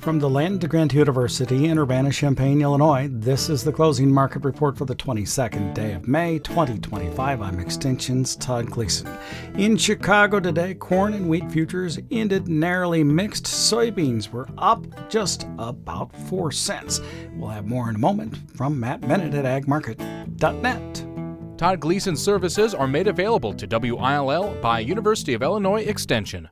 From the land grant University in Urbana-Champaign, Illinois, this is the closing market report for the 22nd day of May 2025. I'm Extension's Todd Gleason. In Chicago today, corn and wheat futures ended narrowly mixed. Soybeans were up just about 4 cents. We'll have more in a moment from Matt Bennett at agmarket.net. Todd Gleason services are made available to WILL by University of Illinois Extension.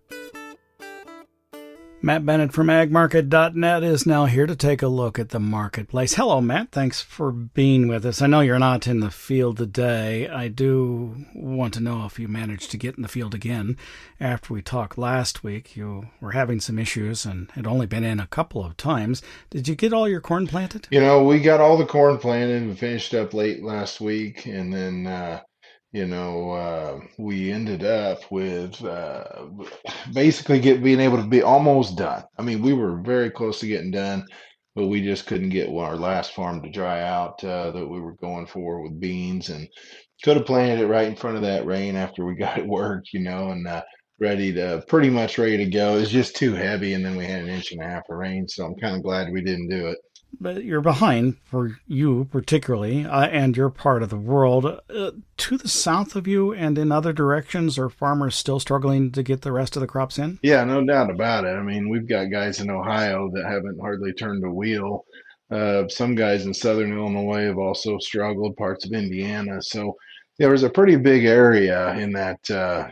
Matt Bennett from agmarket.net is now here to take a look at the marketplace. Hello, Matt. Thanks for being with us. I know you're not in the field today. I do want to know if you managed to get in the field again. After we talked last week, you were having some issues and had only been in a couple of times. Did you get all your corn planted? We got all the corn planted and finished up late last week, and then we ended up with basically being able to be almost done. I mean, we were very close to getting done, but we just couldn't get our last farm to dry out that we were going for with beans, and could have planted it right in front of that rain after we got it worked, and pretty much ready to go. It was just too heavy, and then we had 1.5 inches of rain, so I'm kind of glad we didn't do it. But you're behind, for you particularly, and you're part of the world. To the south of you and in other directions, are farmers still struggling to get the rest of the crops in? Yeah, no doubt about it. I mean, we've got guys in Ohio that haven't hardly turned a wheel. Some guys in southern Illinois have also struggled, parts of Indiana. So there was a pretty big area in that,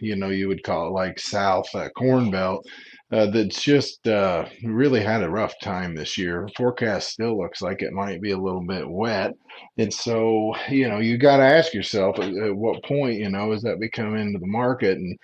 you would call it like South Corn Belt. That's just really had a rough time this year. Forecast still looks like it might be a little bit wet. And so, you got to ask yourself at what point, is that we come into the market? And,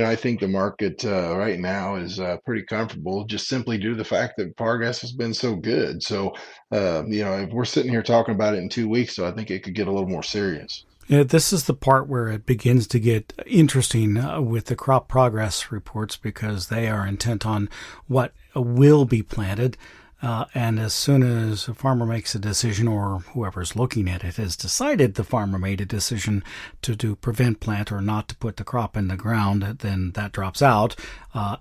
I think the market right now is pretty comfortable just simply due to the fact that progress has been so good. So, if we're sitting here talking about it in 2 weeks, so I think it could get a little more serious. Yeah, this is the part where it begins to get interesting with the crop progress reports, because they are intent on what will be planted. And as soon as a farmer makes a decision, or whoever's looking at it has decided the farmer made a decision to do prevent plant or not to put the crop in the ground, then that drops out.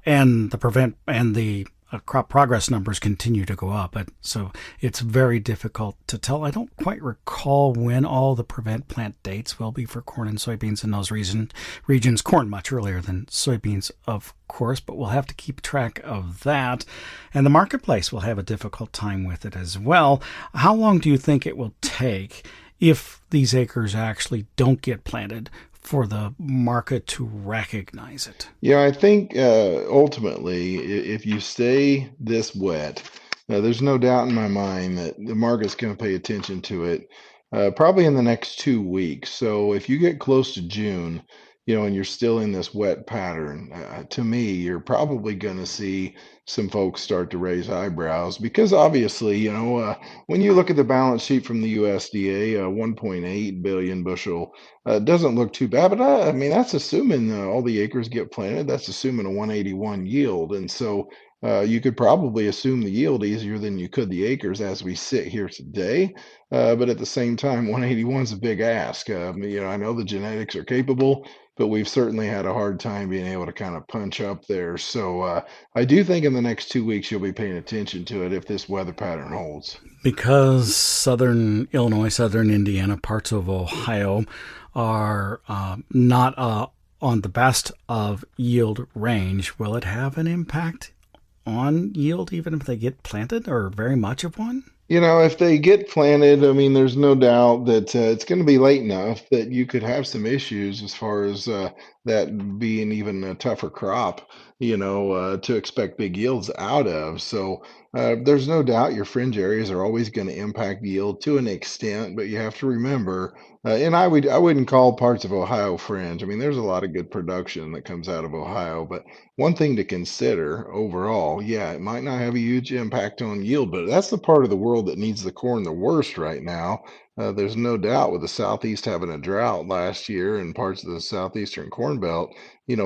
And the crop progress numbers continue to go up. So it's very difficult to tell. I don't quite recall when all the prevent plant dates will be for corn and soybeans in those regions. Corn much earlier than soybeans, of course, but we'll have to keep track of that. And the marketplace will have a difficult time with it as well. How long do you think it will take, if these acres actually don't get planted, for the market to recognize it? Yeah, I think ultimately, if you stay this wet, there's no doubt in my mind that the market's going to pay attention to it probably in the next 2 weeks. So if you get close to June, and you're still in this wet pattern, to me, you're probably going to see some folks start to raise eyebrows, because obviously, when you look at the balance sheet from the USDA, 1.8 billion bushel doesn't look too bad, but I mean, that's assuming all the acres get planted. That's assuming a 181 yield. And so you could probably assume the yield easier than you could the acres as we sit here today. But at the same time, 181 is a big ask. I know the genetics are capable, but we've certainly had a hard time being able to kind of punch up there. So I do think in the next 2 weeks, you'll be paying attention to it if this weather pattern holds. Because southern Illinois, southern Indiana, parts of Ohio are not on the best of yield range, will it have an impact on yield even if they get planted, or very much of one? If they get planted, I mean, there's no doubt that it's going to be late enough that you could have some issues as far as that being even a tougher crop, to expect big yields out of. So there's no doubt your fringe areas are always going to impact yield to an extent, but you have to remember, and I wouldn't call parts of Ohio fringe. I mean, there's a lot of good production that comes out of Ohio, but one thing to consider overall, yeah, it might not have a huge impact on yield, but that's the part of the world that needs the corn the worst right now. There's no doubt with the Southeast having a drought last year and parts of the Southeastern Corn Belt,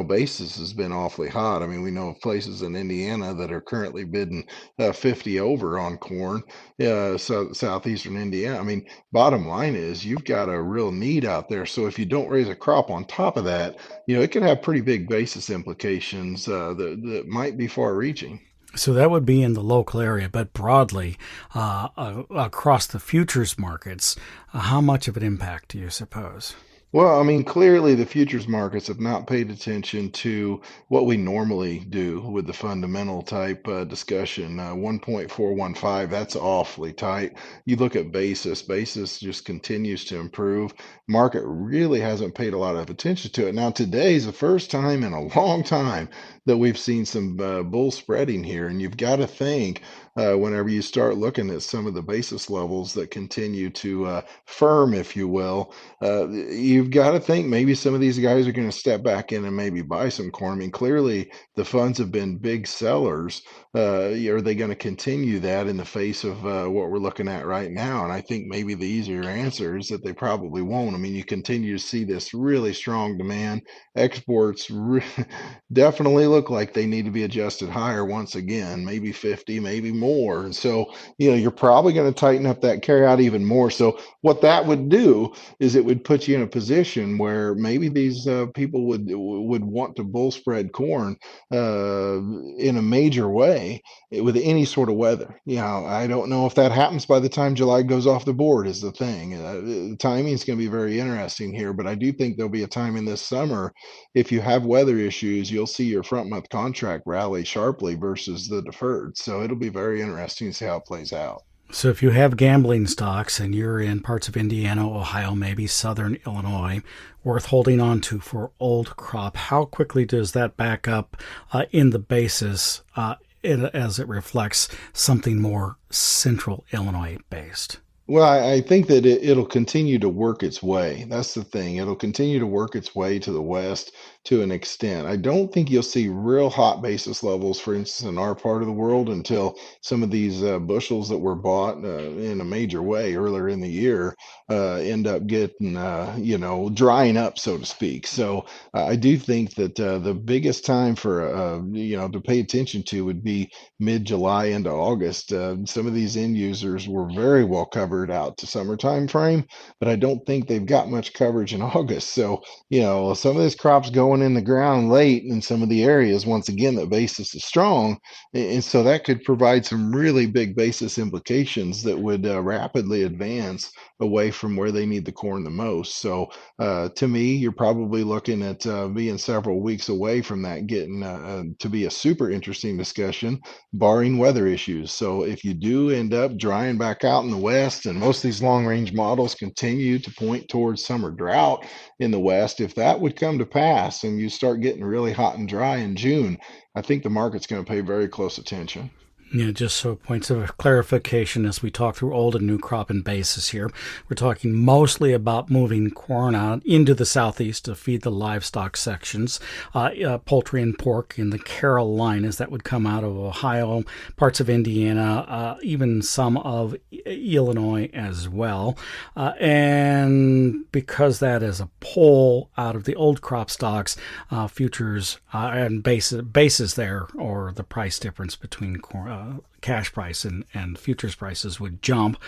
basis has been awfully hot. I mean, we know of places in Indiana that are currently bidding 50 over on corn, Southeastern Indiana. I mean, bottom line is you've got a real need out there. So if you don't raise a crop on top of that, it could have pretty big basis implications that might be far reaching. So that would be in the local area, but broadly across the futures markets, how much of an impact do you suppose? Well, I mean, clearly the futures markets have not paid attention to what we normally do with the fundamental type discussion. 1.415, that's awfully tight. You look at basis just continues to improve. Market really hasn't paid a lot of attention to it. Now, today's the first time in a long time that we've seen some bull spreading here. And you've got to think whenever you start looking at some of the basis levels that continue to firm, if you will, you've got to think maybe some of these guys are going to step back in and maybe buy some corn. I mean, clearly the funds have been big sellers. Are they going to continue that in the face of what we're looking at right now? And I think maybe the easier answer is that they probably won't. I mean, you continue to see this really strong demand. Exports definitely look like they need to be adjusted higher once again, maybe 50, maybe more. And so, you're probably going to tighten up that carry out even more. So what that would do is it would put you in a position where maybe these people would want to bull spread corn in a major way with any sort of weather. I don't know if that happens by the time July goes off the board is the thing. The timing is going to be very interesting here, but I do think there'll be a time in this summer if you have weather issues, you'll see your front month contract rally sharply versus the deferred. So it'll be very interesting to see how it plays out. So if you have gambling stocks and you're in parts of Indiana, Ohio, maybe southern Illinois, worth holding on to for old crop, how quickly does that back up in the basis as it reflects something more central Illinois based? Well, I think that it'll continue to work its way. That's the thing. It'll continue to work its way to the west to an extent. I don't think you'll see real hot basis levels, for instance, in our part of the world until some of these bushels that were bought in a major way earlier in the year end up getting, drying up, so to speak. So I do think that the biggest time for, to pay attention to would be mid-July into August. Some of these end users were very well covered out to summertime frame, but I don't think they've got much coverage in August. So, some of this crop's going in the ground late in some of the areas, once again, that basis is strong. And so that could provide some really big basis implications that would rapidly advance away from where they need the corn the most. So to me, you're probably looking at being several weeks away from that getting to be a super interesting discussion, barring weather issues. So if you do end up drying back out in the west, and most of these long range models continue to point towards summer drought in the west, if that would come to pass and you start getting really hot and dry in June, I think the market's going to pay very close attention. Yeah, just so points of clarification as we talk through old and new crop and basis here. We're talking mostly about moving corn out into the southeast to feed the livestock sections, poultry and pork in the Carolinas that would come out of Ohio, parts of Indiana, even some of Illinois as well. And because that is a pull out of the old crop stocks, futures and basis there, or the price difference between corn, cash price and futures prices would jump,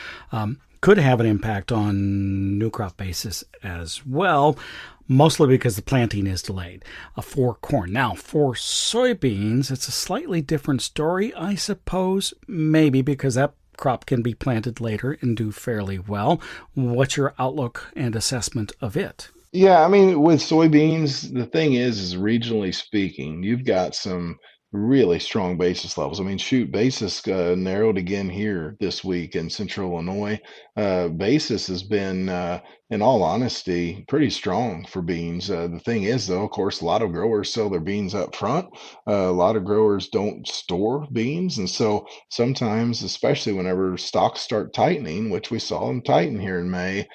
could have an impact on new crop basis as well, mostly because the planting is delayed for corn. Now, for soybeans, it's a slightly different story, I suppose, maybe because that crop can be planted later and do fairly well. What's your outlook and assessment of it? Yeah, I mean, with soybeans, the thing is regionally speaking, you've got some really strong basis levels. I mean, shoot, basis narrowed again here this week in Central Illinois. Basis has been, in all honesty, pretty strong for beans. The thing is, though, of course, a lot of growers sell their beans up front. A lot of growers don't store beans. And so sometimes, especially whenever stocks start tightening, which we saw them tighten here in May,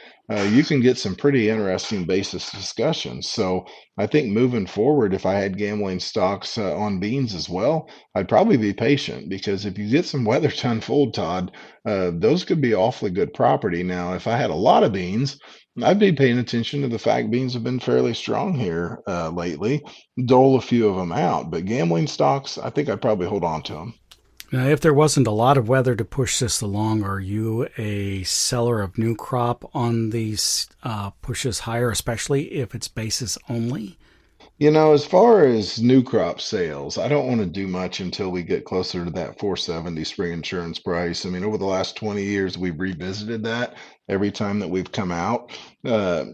you can get some pretty interesting basis discussions. So I think moving forward, if I had gambling stocks on beans as well, I'd probably be patient because if you get some weather to unfold, Todd, those could be awfully good property. Now, if I had a lot of beans, I'd be paying attention to the fact beans have been fairly strong here lately, dole a few of them out. But gambling stocks, I think I'd probably hold on to them. Now, if there wasn't a lot of weather to push this along, are you a seller of new crop on these pushes higher, especially if it's basis only? As far as new crop sales, I don't want to do much until we get closer to that 470 spring insurance price. I mean, over the last 20 years, we've revisited that every time that we've come out, of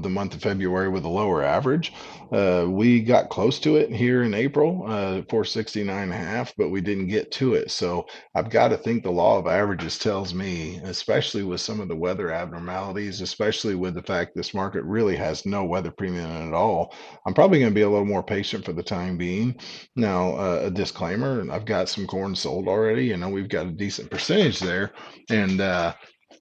the month of February with a lower average. We got close to it here in April, 469 and a half, but we didn't get to it. So I've got to think the law of averages tells me, especially with some of the weather abnormalities, especially with the fact this market really has no weather premium at all. I'm probably going to be a little more patient for the time being. Now, a disclaimer, I've got some corn sold already. We've got a decent percentage there. And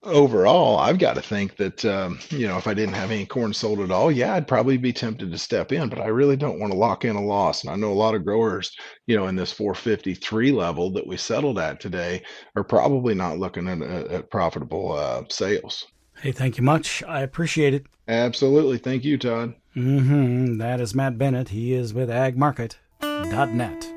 overall, I've got to think that, if I didn't have any corn sold at all, yeah, I'd probably be tempted to step in, but I really don't want to lock in a loss. And I know a lot of growers, in this 453 level that we settled at today are probably not looking at profitable sales. Hey, thank you much. I appreciate it. Absolutely. Thank you, Todd. That is Matt Bennett. He is with agmarket.net.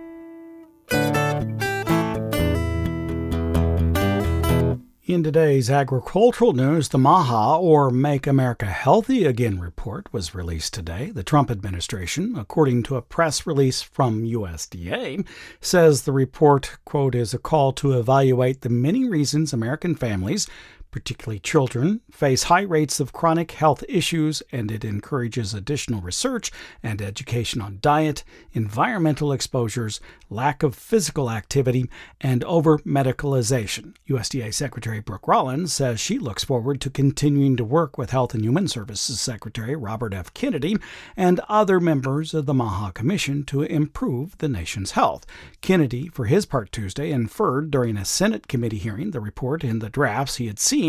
In today's agricultural news, the MAHA, or Make America Healthy Again report, was released today. The Trump administration, according to a press release from USDA, says the report, quote, is a call to evaluate the many reasons American families, particularly children, face high rates of chronic health issues, and it encourages additional research and education on diet, environmental exposures, lack of physical activity, and over-medicalization. USDA Secretary Brooke Rollins says she looks forward to continuing to work with Health and Human Services Secretary Robert F. Kennedy and other members of the MAHA Commission to improve the nation's health. Kennedy, for his part Tuesday, inferred during a Senate committee hearing the report in the drafts he had seen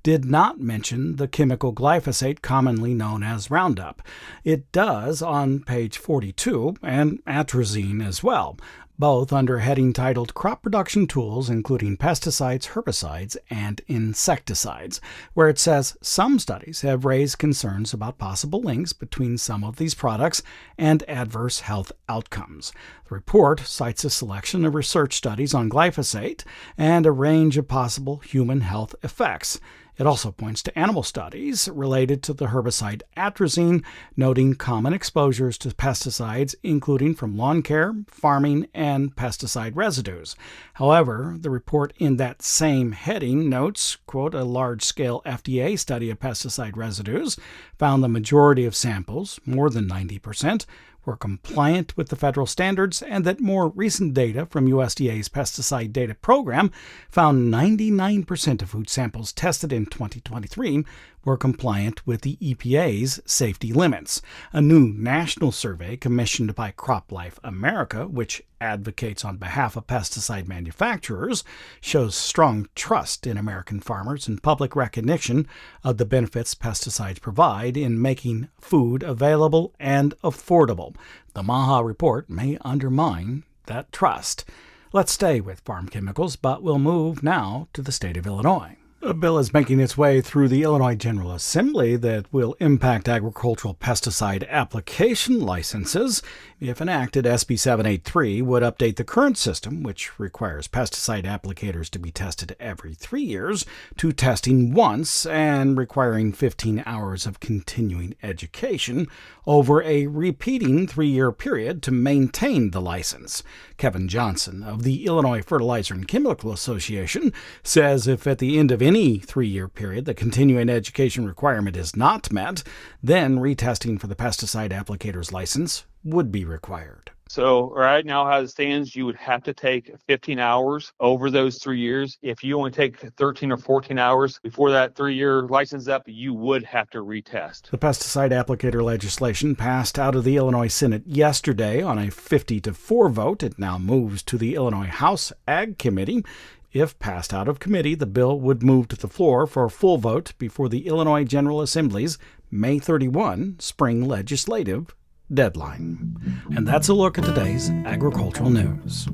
did not mention the chemical glyphosate commonly known as Roundup. It does on page 42, and atrazine as well, both under a heading titled Crop Production Tools, including pesticides, herbicides, and insecticides, where it says some studies have raised concerns about possible links between some of these products and adverse health outcomes. The report cites a selection of research studies on glyphosate and a range of possible human health effects. It also points to animal studies related to the herbicide atrazine, noting common exposures to pesticides, including from lawn care, farming, and pesticide residues. However, the report in that same heading notes, quote, a large-scale FDA study of pesticide residues found the majority of samples, more than 90%, were compliant with the federal standards, and that more recent data from USDA's Pesticide Data Program found 99% of food samples tested in 2023 were compliant with the EPA's safety limits. A new national survey commissioned by CropLife America, which advocates on behalf of pesticide manufacturers, shows strong trust in American farmers and public recognition of the benefits pesticides provide in making food available and affordable. The MAHA report may undermine that trust. Let's stay with farm chemicals, but we'll move now to the state of Illinois. A bill is making its way through the Illinois General Assembly that will impact agricultural pesticide application licenses. If enacted, SB 783 would update the current system, which requires pesticide applicators to be tested every 3 years, to testing once and requiring 15 hours of continuing education over a repeating 3-year period to maintain the license. Kevin Johnson of the Illinois Fertilizer and Chemical Association says if at the end of any 3-year period the continuing education requirement is not met, then retesting for the pesticide applicator's license would be required. So right now, as it stands, you would have to take 15 hours over those 3 years. If you only take 13 or 14 hours before that 3-year license up, you would have to retest. The pesticide applicator legislation passed out of the Illinois Senate yesterday on a 50-4 vote. It now moves to the Illinois House Ag Committee. If passed out of committee, the bill would move to the floor for a full vote before the Illinois General Assembly's May 31 spring legislative deadline. And that's a look at today's agricultural news.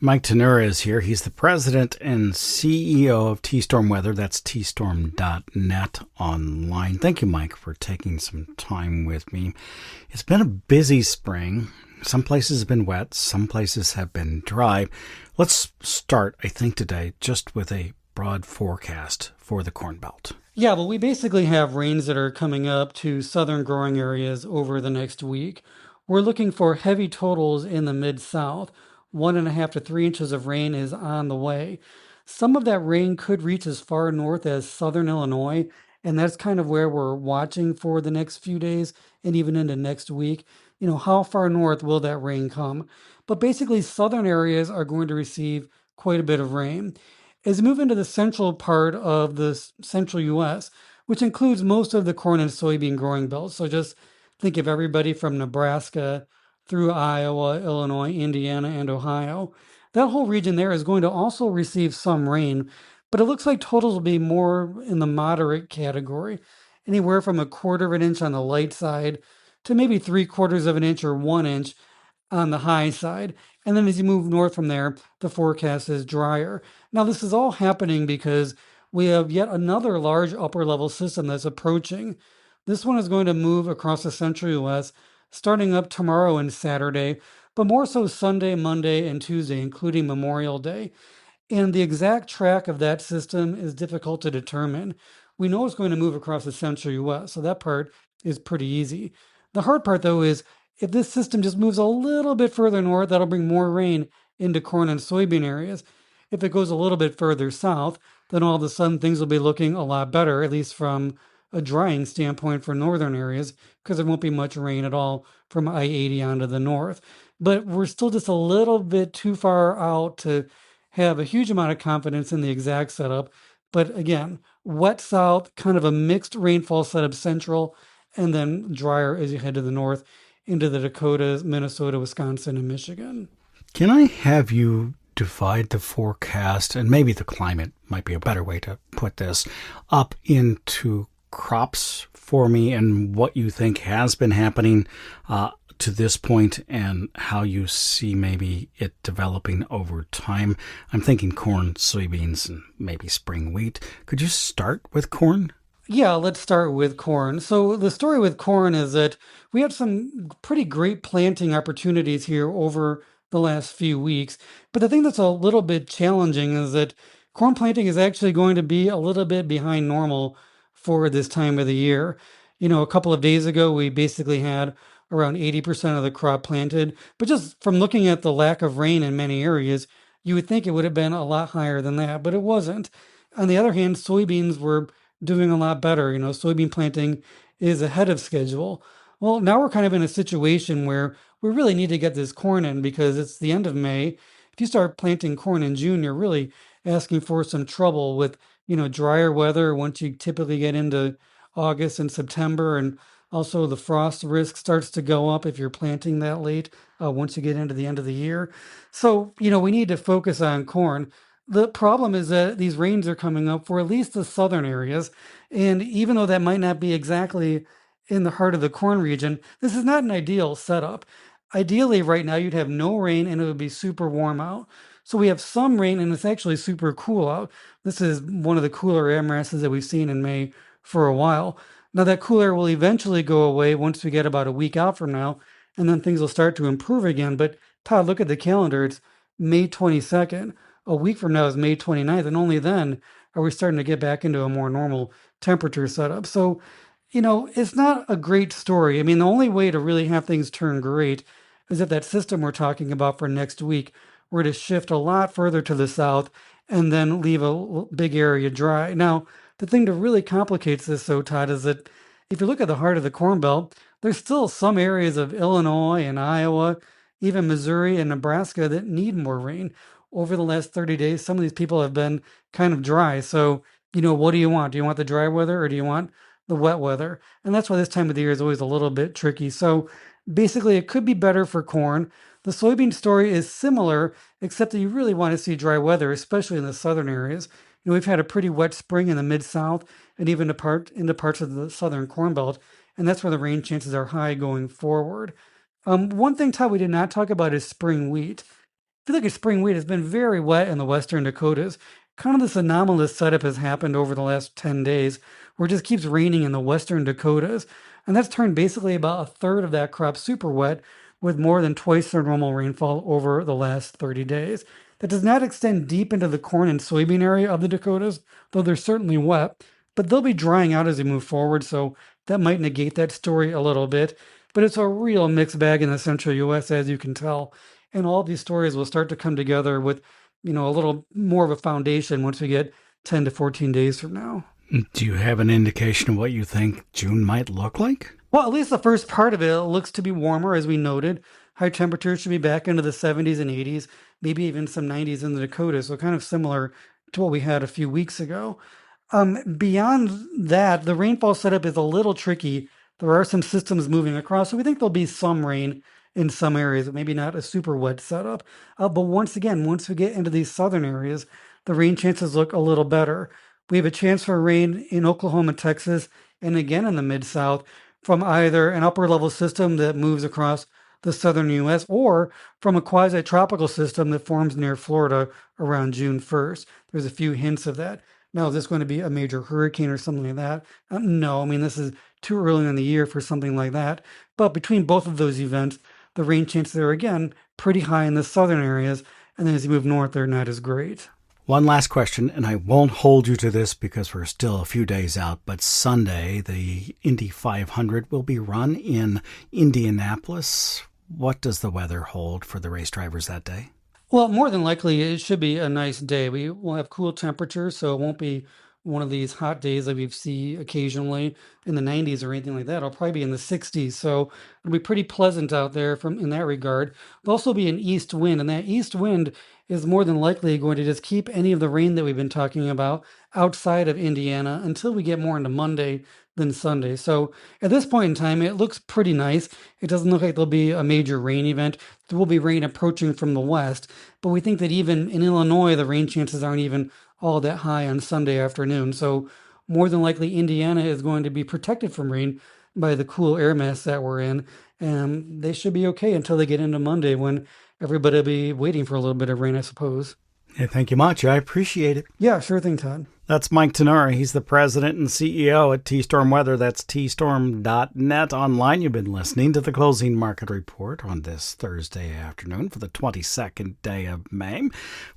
Mike Tannura is here. He's the president and CEO of T-Storm Weather. That's tstorm.net online. Thank you, Mike, for taking some time with me. It's been a busy spring. Some places have been wet, some places have been dry. Let's start, I think, today just with a broad forecast for the Corn Belt. Yeah, well, we basically have rains that are coming up to southern growing areas over the next week. We're looking for heavy totals in the mid-south. 1.5 to 3 inches of rain is on the way. Some of that rain could reach as far north as southern Illinois, and that's kind of where we're watching for the next few days and even into next week. How far north will that rain come? But basically, southern areas are going to receive quite a bit of rain. As we move into the central part of the central U.S., which includes most of the corn and soybean growing belt. So just think of everybody from Nebraska through Iowa, Illinois, Indiana, and Ohio. That whole region there is going to also receive some rain, but it looks like totals will be more in the moderate category, anywhere from 1/4 of an inch on the light side to maybe 3/4 of an inch or 1 inch on the high side. And then as you move north from there, the forecast is drier. Now, this is all happening because we have yet another large upper level system that's approaching. This one is going to move across the central U.S. starting up tomorrow and Saturday, but more so Sunday, Monday, and Tuesday, including Memorial Day. And the exact track of that system is difficult to determine. We know it's going to move across the central U.S., so that part is pretty easy. The hard part, though, is if this system just moves a little bit further north, that'll bring more rain into corn and soybean areas. If it goes a little bit further south, then all of a sudden things will be looking a lot better, at least from a drying standpoint for northern areas, because there won't be much rain at all from I-80 onto the north. But we're still just a little bit too far out to have a huge amount of confidence in the exact setup. But again, wet south, kind of a mixed rainfall setup central, and then drier as you head to the north into the Dakotas, Minnesota, Wisconsin, and Michigan. Can I have you divide the forecast, and maybe the climate might be a better way to put this, up into crops for me and what you think has been happening to this point and how you see maybe it developing over time? I'm thinking corn, soybeans, and maybe spring wheat. Could you start with corn? Yeah, let's start with corn. So the story with corn is that we have some pretty great planting opportunities here over the last few weeks. But the thing that's a little bit challenging is that corn planting is actually going to be a little bit behind normal for this time of the year. A couple of days ago, we basically had around 80% of the crop planted. But just from looking at the lack of rain in many areas, you would think it would have been a lot higher than that, but it wasn't. On the other hand, soybeans were doing a lot better. Soybean planting is ahead of schedule. Well, now we're kind of in a situation where we really need to get this corn in because it's the end of May. If you start planting corn in June, you're really asking for some trouble with, drier weather once you typically get into August and September. And also the frost risk starts to go up if you're planting that late once you get into the end of the year. So, we need to focus on corn. The problem is that these rains are coming up for at least the southern areas. And even though that might not be exactly in the heart of the corn region, this is not an ideal setup. Ideally, right now, you'd have no rain and it would be super warm out. So we have some rain and it's actually super cool out. This is one of the cooler air masses that we've seen in May for a while. Now, that cool air will eventually go away once we get about a week out from now, and then things will start to improve again. But Todd, look at the calendar. It's May 22nd. A week from now is May 29th, and only then are we starting to get back into a more normal temperature setup. So, it's not a great story. I mean, the only way to really have things turn great is if that system we're talking about for next week were to shift a lot further to the south and then leave a big area dry. Now, the thing that really complicates this, though, Todd, is that if you look at the heart of the Corn Belt, there's still some areas of Illinois and Iowa, even Missouri and Nebraska that need more rain. Over the last 30 days, some of these people have been kind of dry. So, what do you want? Do you want the dry weather or do you want the wet weather? And that's why this time of the year is always a little bit tricky. So basically, it could be better for corn. The soybean story is similar, except that you really want to see dry weather, especially in the southern areas. We've had a pretty wet spring in the Mid-South and even into parts of the southern Corn Belt, and that's where the rain chances are high going forward. One thing, Todd, we did not talk about is spring wheat. If you look at spring wheat, it's been very wet in the western Dakotas. Kind of this anomalous setup has happened over the last 10 days where it just keeps raining in the western Dakotas. And that's turned basically about a third of that crop super wet, with more than twice their normal rainfall over the last 30 days. That does not extend deep into the corn and soybean area of the Dakotas, though they're certainly wet, but they'll be drying out as we move forward, so that might negate that story a little bit. But it's a real mixed bag in the central U.S., as you can tell. And all these stories will start to come together with, a little more of a foundation once we get 10 to 14 days from now. Do you have an indication of what you think June might look like? Well, at least the first part of it looks to be warmer, as we noted. High temperatures should be back into the 70s and 80s, maybe even some 90s in the Dakotas, so kind of similar to what we had a few weeks ago. Beyond that, the rainfall setup is a little tricky. There are some systems moving across, so we think there'll be some rain in some areas, but maybe not a super wet setup. But once we get into these southern areas, the rain chances look a little better. We have a chance for rain in Oklahoma, Texas, and again in the Mid-South from either an upper level system that moves across the southern U.S. or from a quasi-tropical system that forms near Florida around June 1st. There's a few hints of that. Now, is this going to be a major hurricane or something like that? No, this is too early in the year for something like that. But between both of those events, the rain chances are, again, pretty high in the southern areas. And then as you move north, they're not as great. One last question, and I won't hold you to this because we're still a few days out, but Sunday, the Indy 500 will be run in Indianapolis. What does the weather hold for the race drivers that day? Well, more than likely, it should be a nice day. We will have cool temperatures, so it won't be one of these hot days that we see occasionally in the 90s or anything like that. It'll probably be in the 60s, so it'll be pretty pleasant out there in that regard. There'll also be an east wind, and that east wind is more than likely going to just keep any of the rain that we've been talking about outside of Indiana until we get more into Monday than Sunday. So at this point in time, it looks pretty nice. It doesn't look like there'll be a major rain event. There will be rain approaching from the west, but we think that even in Illinois, the rain chances aren't even all that high on Sunday afternoon. So more than likely, Indiana is going to be protected from rain by the cool air mass that we're in. And they should be okay until they get into Monday when everybody will be waiting for a little bit of rain, I suppose. Yeah, thank you much. I appreciate it. Yeah, sure thing, Todd. That's Mike Tannura. He's the president and CEO at T-Storm Weather. That's tstorm.net. Online, you've been listening to the Closing Market Report on this Thursday afternoon for the 22nd day of May.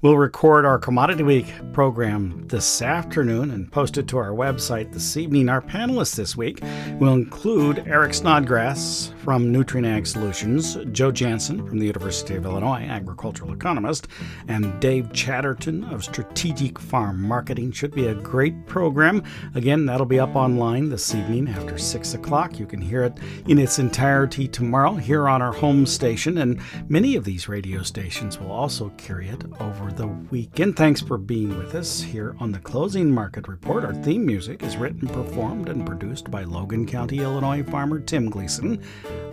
We'll record our Commodity Week program this afternoon and post it to our website this evening. Our panelists this week will include Eric Snodgrass from Nutrient Ag Solutions, Joe Jansen from the University of Illinois, agricultural economist, and Dave Chatterton of Strategic Farm Marketing. Should be a great program. Again, that'll be up online this evening after 6 o'clock. You can hear it in its entirety tomorrow here on our home station, and many of these radio stations will also carry it over the weekend. Thanks for being with us here on the Closing Market Report. Our theme music is written, performed, and produced by Logan County, Illinois farmer Tim Gleason.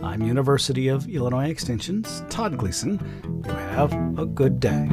I'm University of Illinois Extension's Todd Gleason. You have a good day.